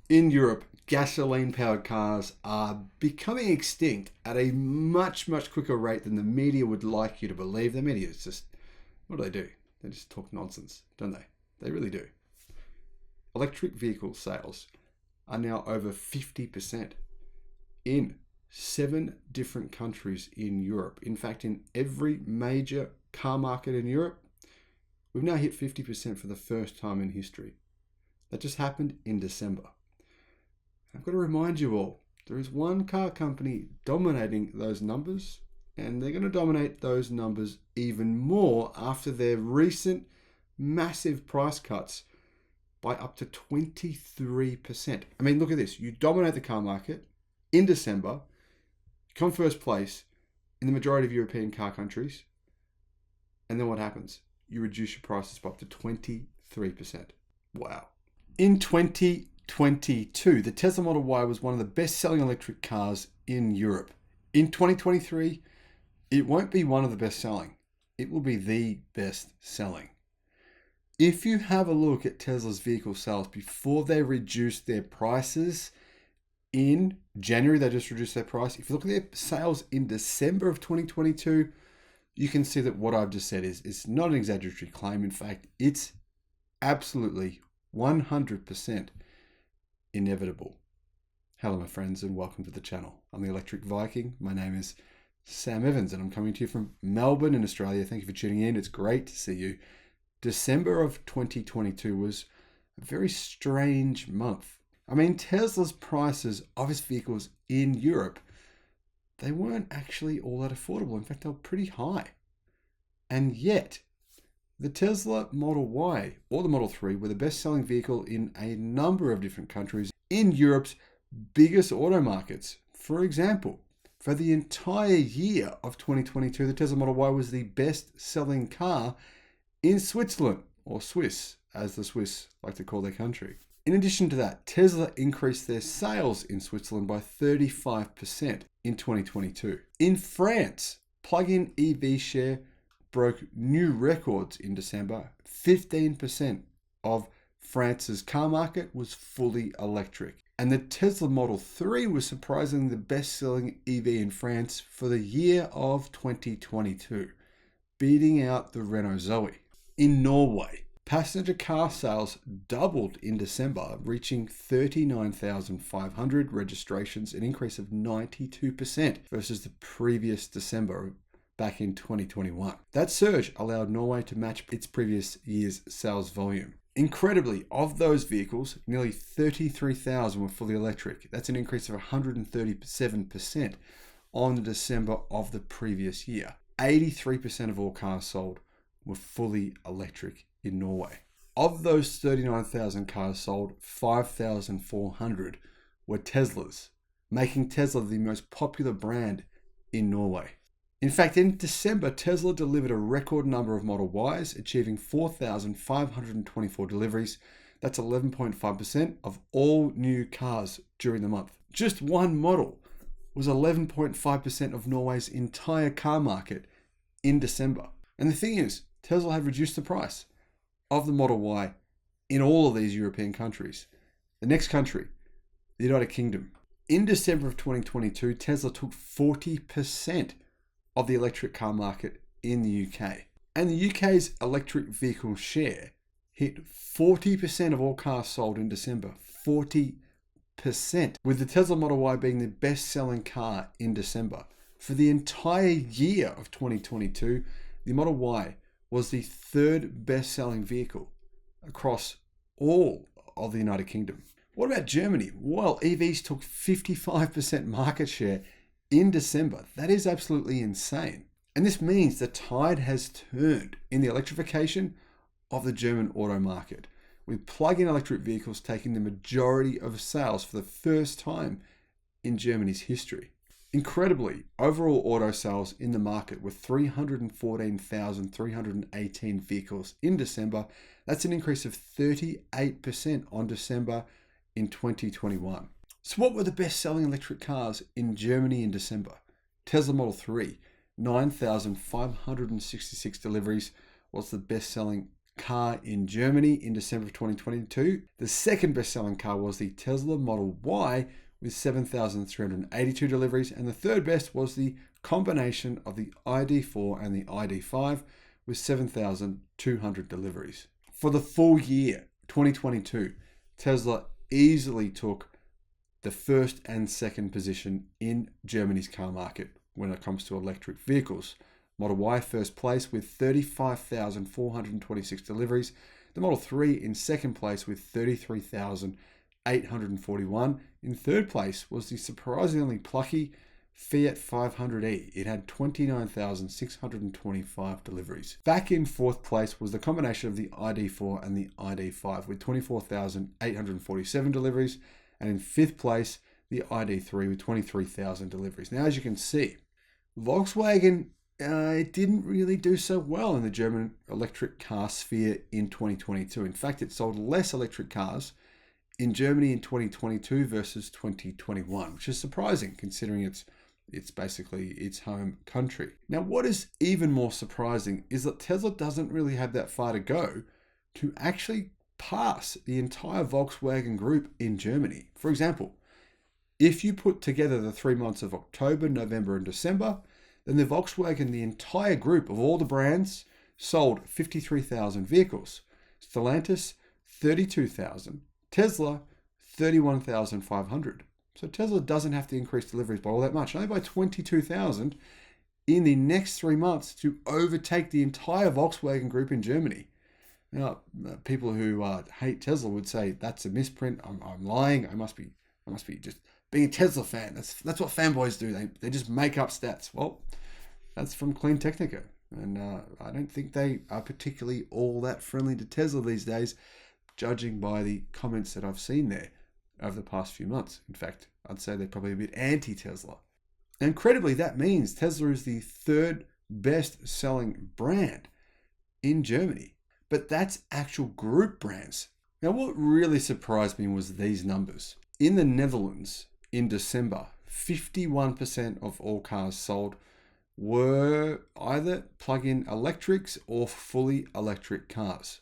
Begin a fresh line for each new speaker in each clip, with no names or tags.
In Europe, gasoline-powered cars are becoming extinct at a much, much quicker rate than the media would like you to believe. The media is just, what do? They just talk nonsense, don't they? They really do. Electric vehicle sales are now over 50% in 7 different countries in Europe. In fact, in every major car market in Europe, we've now hit 50% for the first time in history. That just happened in December. I've got to remind you all, there is one car company dominating those numbers, and they're going to dominate those numbers even more after their recent massive price cuts by up to 23%. I mean, look at this. You dominate the car market in December, you come first place in the majority of European car countries, and then what happens? You reduce your prices by up to 23%. Wow. In 2022, the Tesla Model Y was one of the best-selling electric cars in Europe. In 2023, it won't be one of the best-selling. It will be the best-selling. If you have a look at Tesla's vehicle sales before they reduced their prices in January, they just reduced their price. If you look at their sales in December of 2022, you can see that what I've just said is not an exaggeratory claim. In fact, it's absolutely 100% inevitable. Hello, my friends, and welcome to the channel. I'm the Electric Viking. My name is Sam Evans, and I'm coming to you from Melbourne in Australia. Thank you for tuning in. It's great to see you. December of 2022 was a very strange month. I mean, Tesla's prices of its vehicles in Europe, they weren't actually all that affordable. In fact, they were pretty high. And yet, the Tesla Model Y or the Model 3 were the best-selling vehicle in a number of different countries in Europe's biggest auto markets. For example, for the entire year of 2022, the Tesla Model Y was the best-selling car in Switzerland, or Swiss, as the Swiss like to call their country. In addition to that, Tesla increased their sales in Switzerland by 35% in 2022. In France, plug-in EV share broke new records in December. 15% of France's car market was fully electric. And the Tesla Model 3 was surprisingly the best-selling EV in France for the year of 2022, beating out the Renault Zoe. In Norway, passenger car sales doubled in December, reaching 39,500 registrations, an increase of 92% versus the previous December back in 2021. That surge allowed Norway to match its previous year's sales volume. Incredibly, of those vehicles, nearly 33,000 were fully electric. That's an increase of 137% on the December of the previous year. 83% of all cars sold were fully electric in Norway. Of those 39,000 cars sold, 5,400 were Teslas, making Tesla the most popular brand in Norway. In fact, in December, Tesla delivered a record number of Model Ys, achieving 4,524 deliveries. That's 11.5% of all new cars during the month. Just one model was 11.5% of Norway's entire car market in December. And the thing is, Tesla had reduced the price of the Model Y in all of these European countries. The next country, the United Kingdom. In December of 2022, Tesla took 40% of the electric car market in the UK. And the UK's electric vehicle share hit 40% of all cars sold in December. 40%. With the Tesla Model Y being the best-selling car in December. For the entire year of 2022, the Model Y was the third best-selling vehicle across all of the United Kingdom. What about Germany? Well, EVs took 55% market share in December. That is absolutely insane. And this means the tide has turned in the electrification of the German auto market, with plug-in electric vehicles taking the majority of sales for the first time in Germany's history. Incredibly, overall auto sales in the market were 314,318 vehicles in December. That's an increase of 38% on December in 2021. So what were the best-selling electric cars in Germany in December? Tesla Model 3, 9,566 deliveries, was the best-selling car in Germany in December of 2022. The second best-selling car was the Tesla Model Y with 7,382 deliveries, and the third best was the combination of the ID4 and the ID5 with 7,200 deliveries. For the full year 2022, Tesla easily took the first and second position in Germany's car market when it comes to electric vehicles. Model Y first place with 35,426 deliveries. The Model 3 in second place with 33,841. In third place was the surprisingly plucky Fiat 500e. It had 29,625 deliveries. Back in fourth place was the combination of the ID4 and the ID5 with 24,847 deliveries. And in fifth place, the ID3 with 23,000 deliveries. Now, as you can see, Volkswagen it didn't really do so well in the German electric car sphere in 2022. In fact, it sold less electric cars in Germany in 2022 versus 2021, which is surprising considering it's basically its home country. Now, what is even more surprising is that Tesla doesn't really have that far to go to actually pass the entire Volkswagen group in Germany. For example, if you put together the 3 months of October, November, and December, then the Volkswagen, the entire group of all the brands, sold 53,000 vehicles. Stellantis, 32,000. Tesla, 31,500. So Tesla doesn't have to increase deliveries by all that much, only by 22,000 in the next 3 months to overtake the entire Volkswagen group in Germany. Now, people who hate Tesla would say that's a misprint. I'm lying. I must be just being a Tesla fan. That's what fanboys do. They just make up stats. Well, that's from Clean Technica, and I don't think they are particularly all that friendly to Tesla these days, judging by the comments that I've seen there over the past few months. In fact, I'd say they're probably a bit anti-Tesla. Incredibly, that means Tesla is the third best-selling brand in Germany. But that's actual group brands. Now, what really surprised me was these numbers. In the Netherlands, in December, 51% of all cars sold were either plug-in electrics or fully electric cars.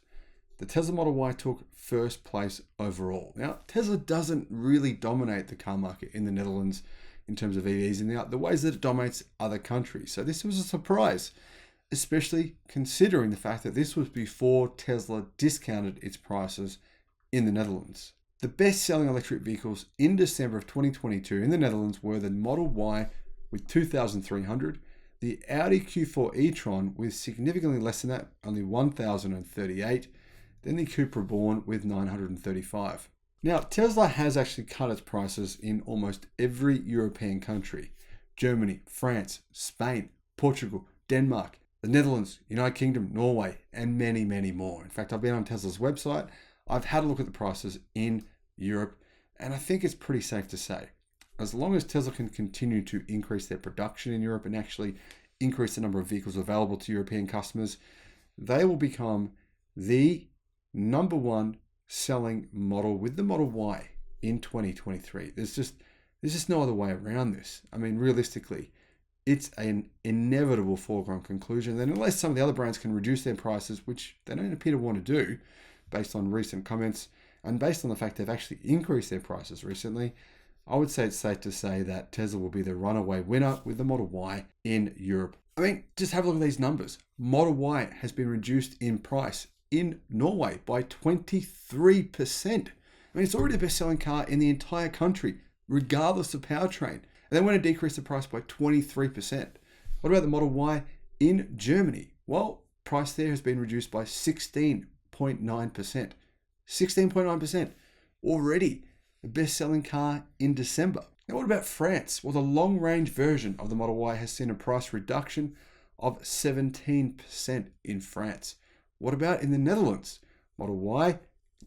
The Tesla Model Y took first place overall. Now, Tesla doesn't really dominate the car market in the Netherlands in terms of EVs in the ways that it dominates other countries. So this was a surprise, especially considering the fact that this was before Tesla discounted its prices in the Netherlands. The best-selling electric vehicles in December of 2022 in the Netherlands were the Model Y with 2,300, the Audi Q4 e-tron with significantly less than that, only 1,038, then the Cupra Born with 935. Now, Tesla has actually cut its prices in almost every European country: Germany, France, Spain, Portugal, Denmark, the Netherlands, United Kingdom, Norway, and many, many more. In fact, I've been on Tesla's website. I've had a look at the prices in Europe, and I think it's pretty safe to say, as long as Tesla can continue to increase their production in Europe and actually increase the number of vehicles available to European customers, they will become the number one selling model with the Model Y in 2023. There's just no other way around this. I mean, realistically, it's an inevitable foregone conclusion that unless some of the other brands can reduce their prices, which they don't appear to want to do based on recent comments and based on the fact they've actually increased their prices recently, I would say it's safe to say that Tesla will be the runaway winner with the Model Y in Europe. I mean, just have a look at these numbers. Model Y has been reduced in price in Norway by 23%. I mean, it's already the best-selling car in the entire country, regardless of powertrain. And they want to decrease the price by 23%. What about the Model Y in Germany? Well, price there has been reduced by 16.9%. 16.9%. Already the best-selling car in December. Now, what about France? Well, the long-range version of the Model Y has seen a price reduction of 17% in France. What about in the Netherlands? Model Y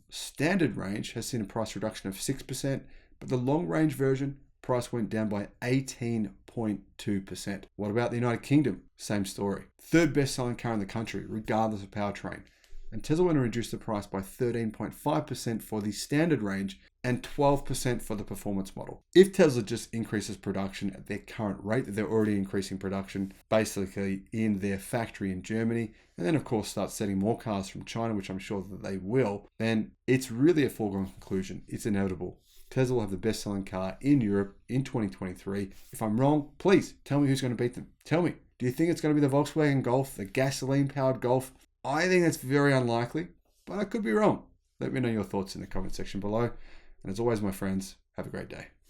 standard range has seen a price reduction of 6%, but the long-range version price went down by 18.2%. What about the United Kingdom? Same story. Third best-selling car in the country, regardless of powertrain. And Tesla went to reduce the price by 13.5% for the standard range and 12% for the performance model. If Tesla just increases production at their current rate, that they're already increasing production basically in their factory in Germany, and then of course start sending more cars from China, which I'm sure that they will, then it's really a foregone conclusion. It's inevitable. Tesla will have the best-selling car in Europe in 2023. If I'm wrong, please tell me who's going to beat them. Tell me. Do you think it's going to be the Volkswagen Golf, the gasoline-powered Golf? I think that's very unlikely, but I could be wrong. Let me know your thoughts in the comment section below. And as always, my friends, have a great day.